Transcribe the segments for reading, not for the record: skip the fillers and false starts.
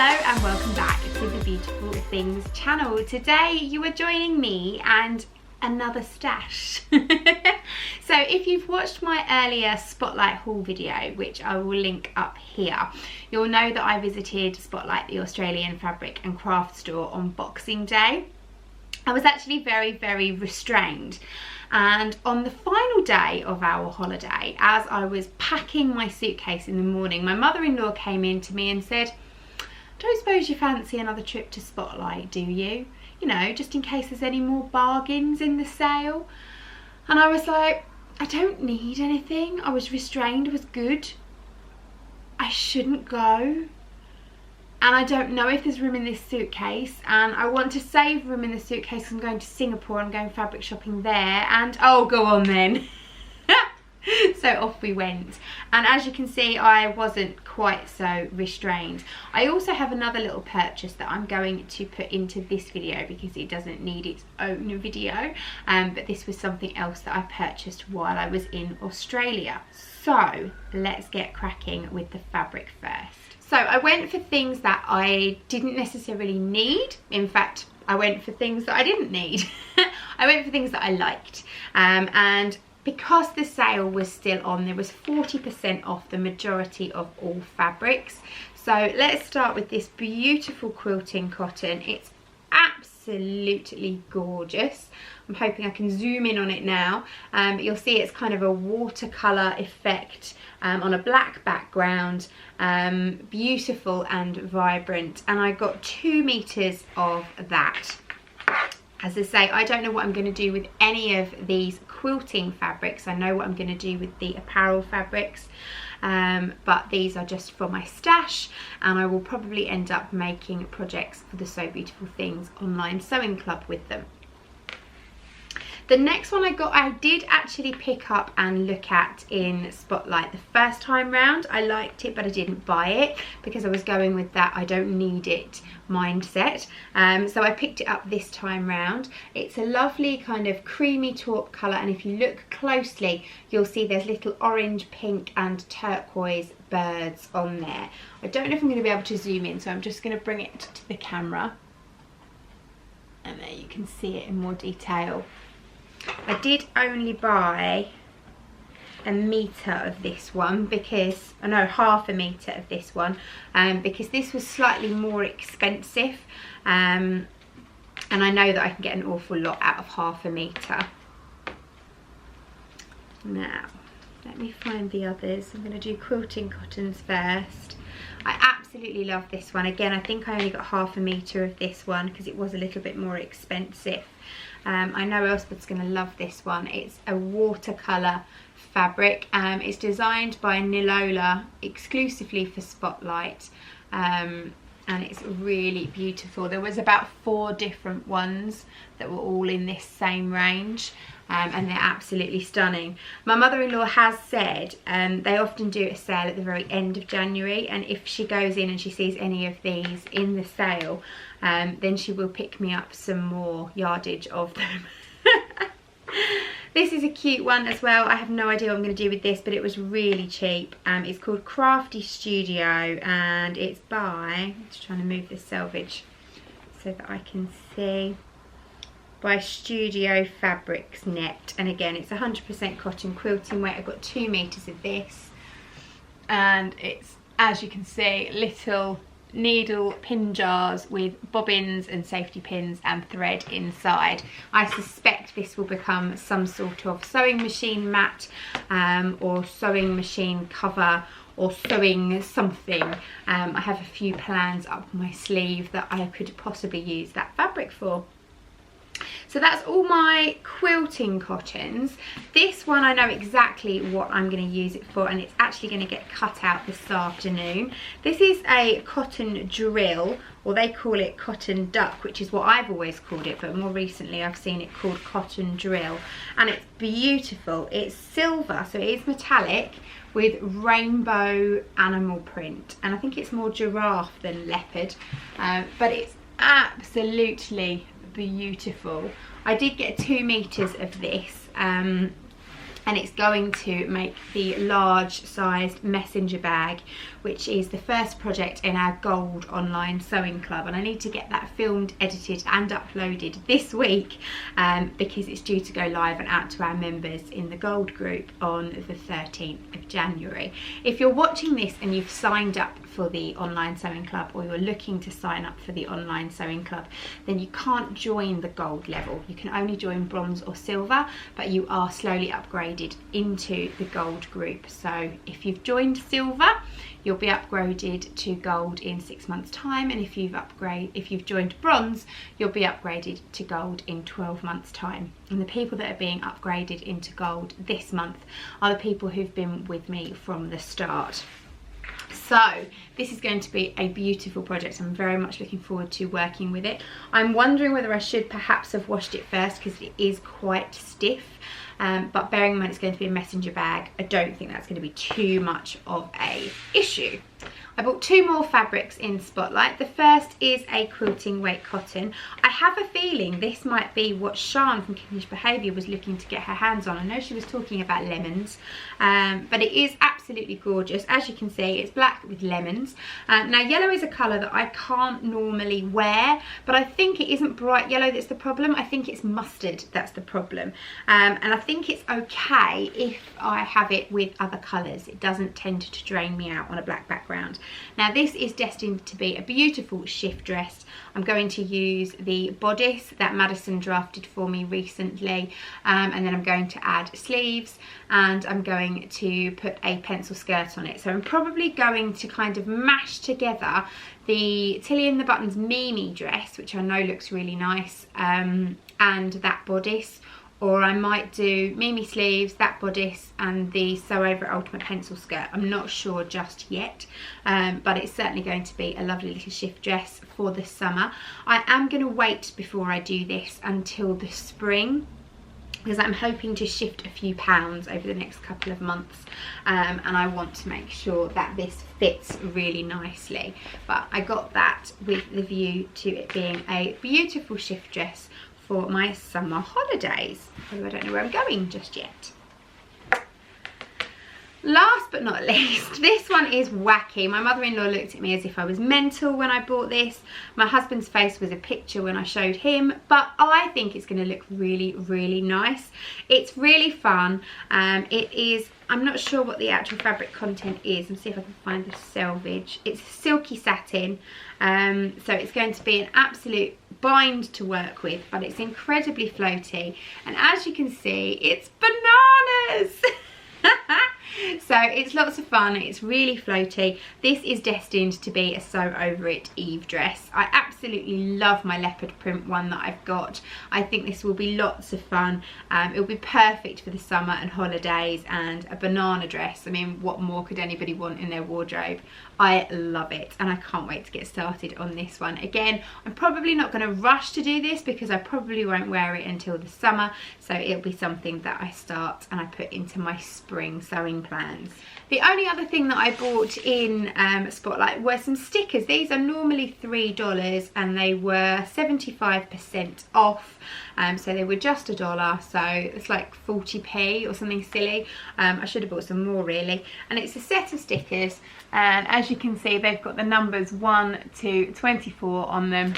Hello and welcome back to the Beautiful Things channel. Today you are joining me and another stash. So if you've watched my earlier Spotlight haul video, which I will link up here, you'll know that I visited Spotlight, the Australian fabric and craft store, on Boxing Day. I was actually very restrained, and on the final day of our holiday, as I was packing my suitcase in the morning, my mother-in-law came in to me and said, "Don't suppose you fancy another trip to Spotlight, do you? You know, just in case there's any more bargains in the sale." And I was like, I don't need anything. I was restrained, it was good. I shouldn't go. And I don't know if there's room in this suitcase, and I want to save room in the suitcase. I'm going to Singapore, I'm going fabric shopping there, and oh, go on then. So off we went, and as you can see, I wasn't quite so restrained. I also have another little purchase that I'm going to put into this video because it doesn't need its own video, but this was something else that I purchased while I was in Australia. So let's get cracking with the fabric first. So I went for things that I didn't necessarily need. In fact, I went for things that I didn't need. I went for things that I liked, and because the sale was still on, there was 40% off the majority of all fabrics. So let's start with this beautiful quilting cotton. It's absolutely gorgeous. I'm hoping I can zoom in on it now. You'll see it's kind of a watercolour effect on a black background. Beautiful and vibrant, and I got 2 meters of that. As I say, I don't know what I'm going to do with any of these quilting fabrics. I know what I'm going to do with the apparel fabrics, but these are just for my stash, and I will probably end up making projects for the So Beautiful Things online sewing club with them. The next one I did actually pick up and look at in Spotlight the first time round. I liked it, but I didn't buy it because I was going with that I don't need it mindset. So I picked it up this time round. It's a lovely kind of creamy taupe colour, and if you look closely, you'll see there's little orange, pink and turquoise birds on there. I don't know if I'm going to be able to zoom in, so I'm just going to bring it to the camera, and there you can see it in more detail. I did only buy a metre of this one because, I know, half a metre of this one, because this was slightly more expensive, and I know that I can get an awful lot out of half a metre. Now, let me find the others. I'm going to do quilting cottons first. I absolutely love this one. Again, I think I only got half a metre of this one because it was a little bit more expensive. I know Elspeth's going to love this one. It's a watercolour fabric. It's designed by Nilola exclusively for Spotlight, and it's really beautiful. There was about 4 different ones that were all in this same range, and they're absolutely stunning. My mother-in-law has said they often do a sale at the very end of January, and if she goes in and she sees any of these in the sale, then she will pick me up some more yardage of them. This is a cute one as well. I have no idea what I'm going to do with this, but it was really cheap. It's called Crafty Studio, and it's by, I'm just trying to move this selvage so that I can see, by Studio Fabrics Net. And again, it's 100% cotton quilting weight. I've got 2 meters of this, and it's, as you can see, little needle pin jars with bobbins and safety pins and thread inside. I suspect this will become some sort of sewing machine mat, or sewing machine cover, or sewing something. I have a few plans up my sleeve that I could possibly use that fabric for. So that's all my quilting cottons. This one I know exactly what I'm going to use it for, and it's actually going to get cut out this afternoon. This is a cotton drill, or they call it cotton duck, which is what I've always called it, but more recently I've seen it called cotton drill, and it's beautiful. It's silver, so it is metallic with rainbow animal print, and I think it's more giraffe than leopard, but it's absolutely beautiful. I did get 2 meters of this, and it's going to make the large sized messenger bag, which is the first project in our gold online sewing club, and I need to get that filmed, edited and uploaded this week because it's due to go live and out to our members in the gold group on the 13th of January. If you're watching this and you've signed up for the online sewing club, or you're looking to sign up for the online sewing club, then you can't join the gold level. You can only join bronze or silver, but you are slowly upgraded into the gold group. So if you've joined silver, you'll be upgraded to gold in 6 months time, and if you've joined bronze, you'll be upgraded to gold in 12 months time. And the people that are being upgraded into gold this month are the people who've been with me from the start. So this is going to be a beautiful project. I'm very much looking forward to working with it. I'm wondering whether I should perhaps have washed it first because it is quite stiff. But bearing in mind it's going to be a messenger bag, I don't think that's going to be too much of a issue. I bought 2 more fabrics in Spotlight. The first is a quilting weight cotton. I have a feeling this might be what Sian from Kingish Behaviour was looking to get her hands on. I know she was talking about lemons, but it is absolutely gorgeous. As you can see, it's black with lemons. Now yellow is a colour that I can't normally wear, but I think it isn't bright yellow that's the problem. I think it's mustard that's the problem. And I think it's okay if I have it with other colours. It doesn't tend to drain me out on a black background. Now this is destined to be a beautiful shift dress. I'm going to use the bodice that Madison drafted for me recently, and then I'm going to add sleeves, and I'm going to put a pencil skirt on it. So I'm probably going to kind of mash together the Tilly and the Buttons Mimi dress, which I know looks really nice, and that bodice. Or I might do Mimi sleeves, that bodice and the Sew Over It Ultimate pencil skirt. I'm not sure just yet, but it's certainly going to be a lovely little shift dress for the summer. I am going to wait before I do this until the spring, because I'm hoping to shift a few pounds over the next couple of months, and I want to make sure that this fits really nicely. But I got that with the view to it being a beautiful shift dress for my summer holidays, although I don't know where I'm going just yet. Last but not least, this one is wacky. My mother-in-law looked at me as if I was mental when I bought this. My husband's face was a picture when I showed him, but I think it's going to look really, really nice. It's really fun. It is, I'm not sure what the actual fabric content is. Let's see if I can find the selvage. It's silky satin, so it's going to be an absolute bind to work with, but it's incredibly floaty, and as you can see, it's bananas. So it's lots of fun, it's really floaty. This is destined to be a Sew Over It Eve dress. I absolutely love my leopard print one that I've got. I think this will be lots of fun. It'll be perfect for the summer and holidays, and a banana dress. I mean, what more could anybody want in their wardrobe? I love it, and I can't wait to get started on this one. Again, I'm probably not going to rush to do this because I probably won't wear it until the summer, so it'll be something that I start and I put into my spring sewing plans. The only other thing that I bought in Spotlight were some stickers. These are normally $3 and they were 75% off, so they were just $1, so it's like 40p or something silly. I should have bought some more really, and it's a set of stickers, and as you can see they've got the numbers 1 to 24 on them,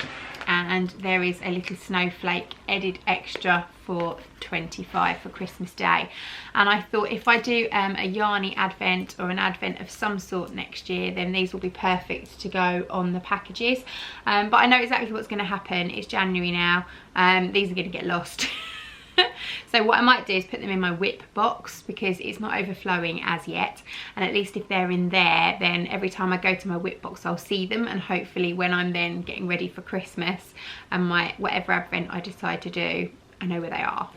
and there is a little snowflake added extra for 25 for Christmas Day. And I thought if I do a yarny advent or an advent of some sort next year, then these will be perfect to go on the packages. But I know exactly what's going to happen. It's January now. These are going to get lost. So what I might do is put them in my whip box because it's not overflowing as yet, and at least if they're in there, then every time I go to my whip box I'll see them, and hopefully when I'm then getting ready for Christmas and my whatever advent I decide to do, I know where they are.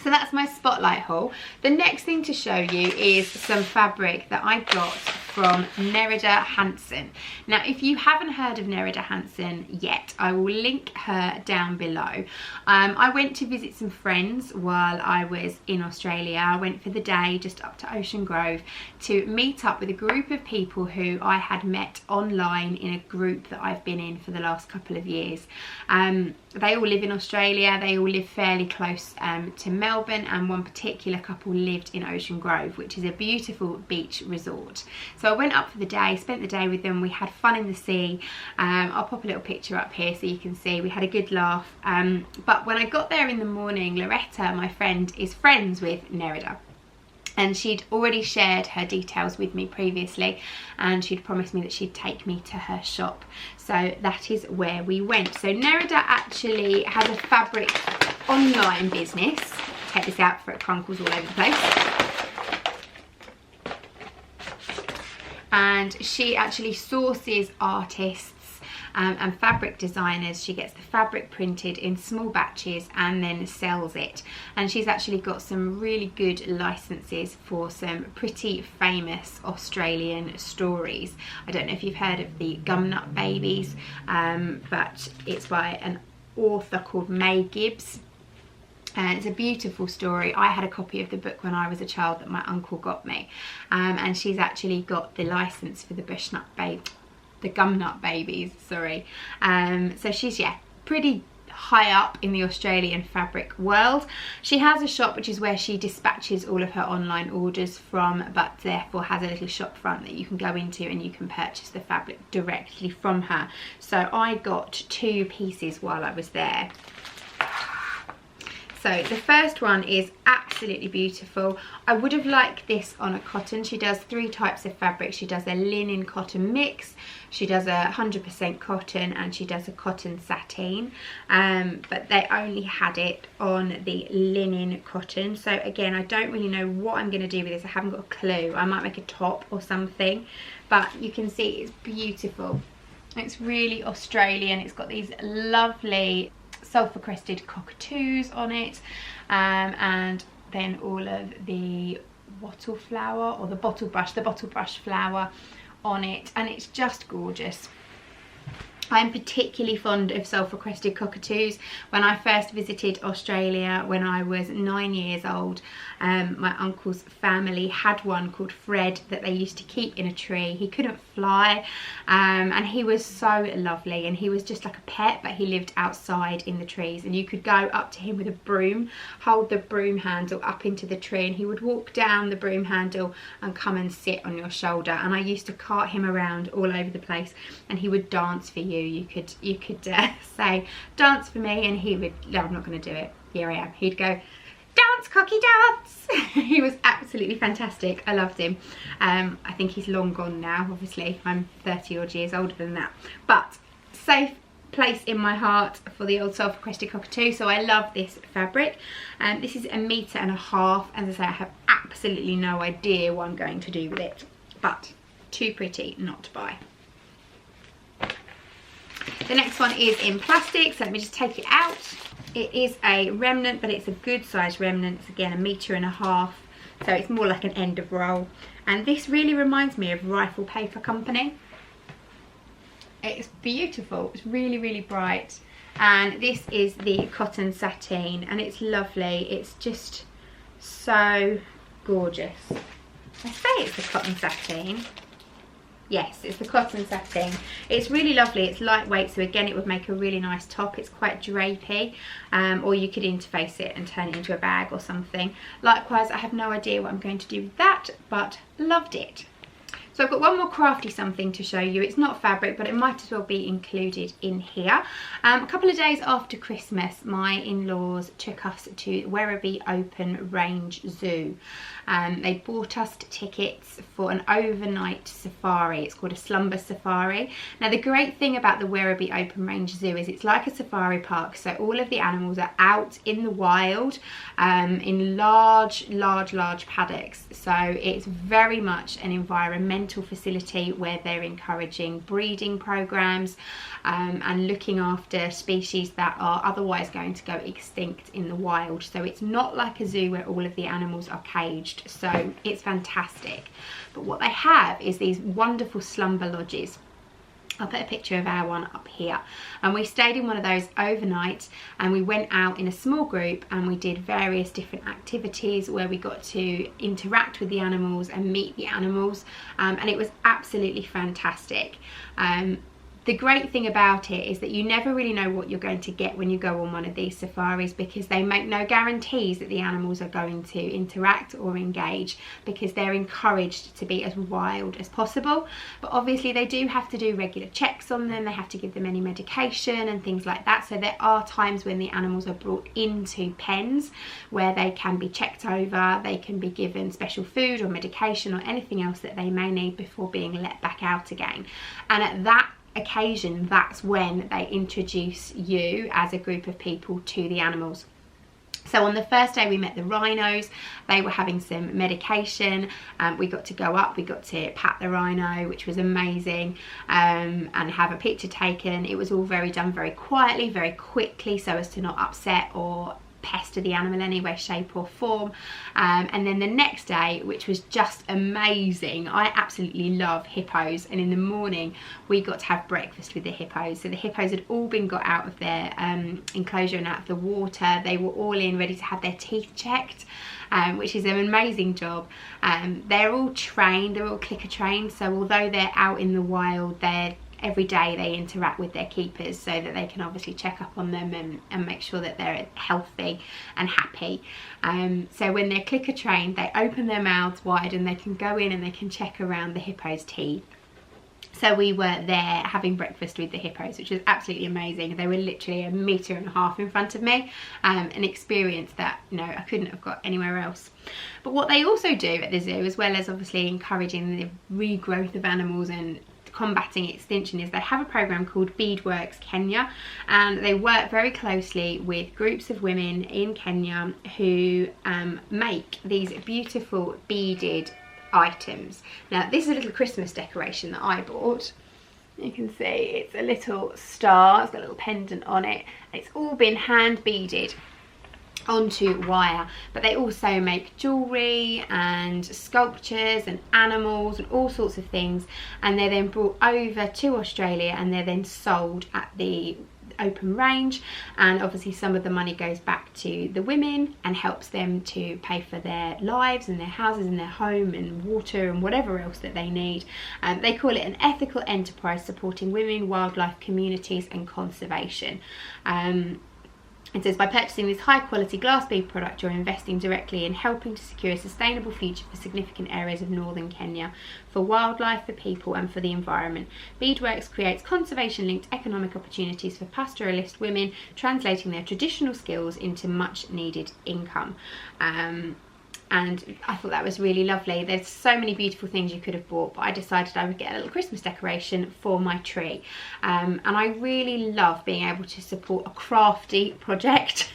So that's my Spotlight haul. The next thing to show you is some fabric that I got from Nerida Hansen. Now, if you haven't heard of Nerida Hansen yet, I will link her down below. I went to visit some friends while I was in Australia. I went for the day just up to Ocean Grove to meet up with a group of people who I had met online in a group that I've been in for the last couple of years. They all live in Australia. They all live fairly close to Melbourne, and one particular couple lived in Ocean Grove, which is a beautiful beach resort. So I went up for the day, spent the day with them. We had fun in the sea. I'll pop a little picture up here so you can see. We had a good laugh. But when I got there in the morning, Loretta, my friend, is friends with Nerida. And she'd already shared her details with me previously, and she'd promised me that she'd take me to her shop. So that is where we went. So Nerida actually has a fabric online business. Take this out for it crunkles all over the place. And she actually sources artists and fabric designers. She gets the fabric printed in small batches and then sells it. And she's actually got some really good licenses for some pretty famous Australian stories. I don't know if you've heard of the Gumnut Babies, but it's by an author called May Gibbs. And it's a beautiful story. I had a copy of the book when I was a child that my uncle got me. And she's actually got the license for the the Gumnut Babies, sorry. So she's, yeah, pretty high up in the Australian fabric world. She has a shop which is where she dispatches all of her online orders from, but therefore has a little shop front that you can go into and you can purchase the fabric directly from her. So I got 2 pieces while I was there. So the first one is absolutely beautiful. I would have liked this on a cotton. She does 3 types of fabric. She does a linen cotton mix, she does a 100% cotton, and she does a cotton sateen. But they only had it on the linen cotton. So again, I don't really know what I'm going to do with this. I haven't got a clue. I might make a top or something. But you can see it's beautiful. It's really Australian. It's got these lovely sulphur crested cockatoos on it, and then all of the wattle flower, or the bottle brush flower on it, and it's just gorgeous. I'm particularly fond of sulphur crested cockatoos. When I first visited Australia when I was 9 years old, my uncle's family had one called Fred that they used to keep in a tree. He couldn't fly, and he was so lovely, and he was just like a pet, but he lived outside in the trees, and you could go up to him with a broom, hold the broom handle up into the tree, and he would walk down the broom handle and come and sit on your shoulder. And I used to cart him around all over the place, and he would dance for you. You could say, dance for me, and he would, no, I'm not going to do it, here I am. He'd go, dance cocky dance. He was absolutely fantastic. I loved him. I think he's long gone now, obviously. I'm 30 odd years older than that, but safe place in my heart for the old sulphur crested cockatoo. So I love this fabric. This is 1.5 meters. As I say, I have absolutely no idea what I'm going to do with it, but too pretty not to buy. The next one is in plastic, so let me just take it out. It is a remnant, but it's a good size remnant. It's again 1.5 meters, so it's more like an end of roll. And this really reminds me of Rifle Paper Company. It's beautiful. It's really, really bright. And this is the cotton sateen, and it's lovely. It's just so gorgeous. I say it's the cotton sateen. Yes, it's the cotton sateen. It's really lovely. It's lightweight, so again, it would make a really nice top. It's quite drapey, or you could interface it and turn it into a bag or something. Likewise, I have no idea what I'm going to do with that, but loved it. So I've got one more crafty something to show you. It's not fabric, but it might as well be included in here. A couple of days after Christmas, my in-laws took us to Werribee Open Range Zoo. They bought us tickets for an overnight safari. It's called a slumber safari. Now the great thing about the Werribee Open Range Zoo is it's like a safari park, so all of the animals are out in the wild, in large paddocks. So it's very much an environmental experimental facility where they're encouraging breeding programs and looking after species that are otherwise going to go extinct in the wild. So it's not like a zoo where all of the animals are caged, so it's fantastic. But what they have is these wonderful slumber lodges. I'll put a picture of our one up here, and we stayed in one of those overnight, and we went out in a small group and we did various different activities where we got to interact with the animals and meet the animals, and it was absolutely fantastic. The great thing about it is that you never really know what you're going to get when you go on one of these safaris, because they make no guarantees that the animals are going to interact or engage, because they're encouraged to be as wild as possible. But obviously they do have to do regular checks on them, they have to give them any medication and things like that. So there are times when the animals are brought into pens where they can be checked over, they can be given special food or medication or anything else that they may need before being let back out again. And at that occasion, that's when they introduce you as a group of people to the animals. So on the first day we met the rhinos. They were having some medication, we got to go up, we got to pat the rhino, which was amazing, and have a picture taken. It was all done very quietly, very quickly, so as to not upset or pester the animal in any way, shape or form. And then the next day, which was just amazing, I absolutely love hippos, and in the morning we got to have breakfast with the hippos. So the hippos had all been got out of their enclosure and out of the water. They were all in, ready to have their teeth checked, which is an amazing job. They're all trained, they're all clicker trained, so although they're out in the wild, every day they interact with their keepers so that they can obviously check up on them and make sure that they're healthy and happy. So when they're clicker trained, they open their mouths wide and they can go in and they can check around the hippo's teeth. So we were there having breakfast with the hippos, which was absolutely amazing. They were literally 1.5 meters in front of me, an experience that, you know, I couldn't have got anywhere else. But what they also do at the zoo, as well as obviously encouraging the regrowth of animals and combating extinction, is they have a program called Beadworks Kenya, and they work very closely with groups of women in Kenya who make these beautiful beaded items. Now this is a little Christmas decoration that I bought. You can see it's a little star, it's got a little pendant on it. It's all been hand beaded onto wire, but they also make jewelry and sculptures and animals and all sorts of things, and they're then brought over to Australia and they're then sold at the open range, and obviously some of the money goes back to the women and helps them to pay for their lives and their houses and their home and water and whatever else that they need. They call it an ethical enterprise supporting women, wildlife, communities and conservation. It says, by purchasing this high quality glass bead product, you're investing directly in helping to secure a sustainable future for significant areas of northern Kenya, for wildlife, for people and for the environment. Beadworks creates conservation linked economic opportunities for pastoralist women, translating their traditional skills into much needed income. And I thought that was really lovely. There's so many beautiful things you could have bought, but I decided I would get a little Christmas decoration for my tree. And I really love being able to support a crafty project,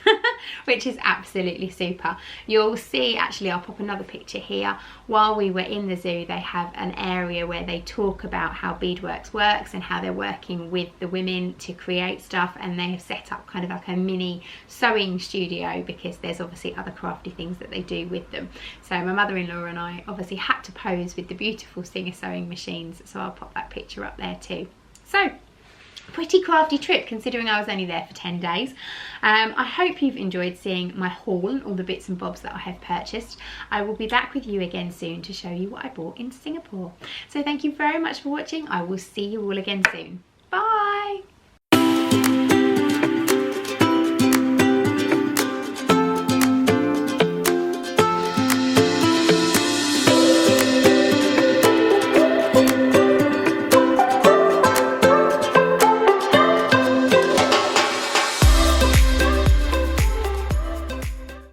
which is absolutely super. You'll see, actually I'll pop another picture here, while we were in the zoo they have an area where they talk about how Beadworks works and how they're working with the women to create stuff, and they have set up kind of like a mini sewing studio because there's obviously other crafty things that they do with them. So my mother-in-law and I obviously had to pose with the beautiful Singer sewing machines, so I'll pop that picture up there too. So pretty crafty trip considering I was only there for 10 days. I hope you've enjoyed seeing my haul and all the bits and bobs that I have purchased. I will be back with you again soon to show you what I bought in Singapore. So thank you very much for watching. I will see you all again soon. Bye!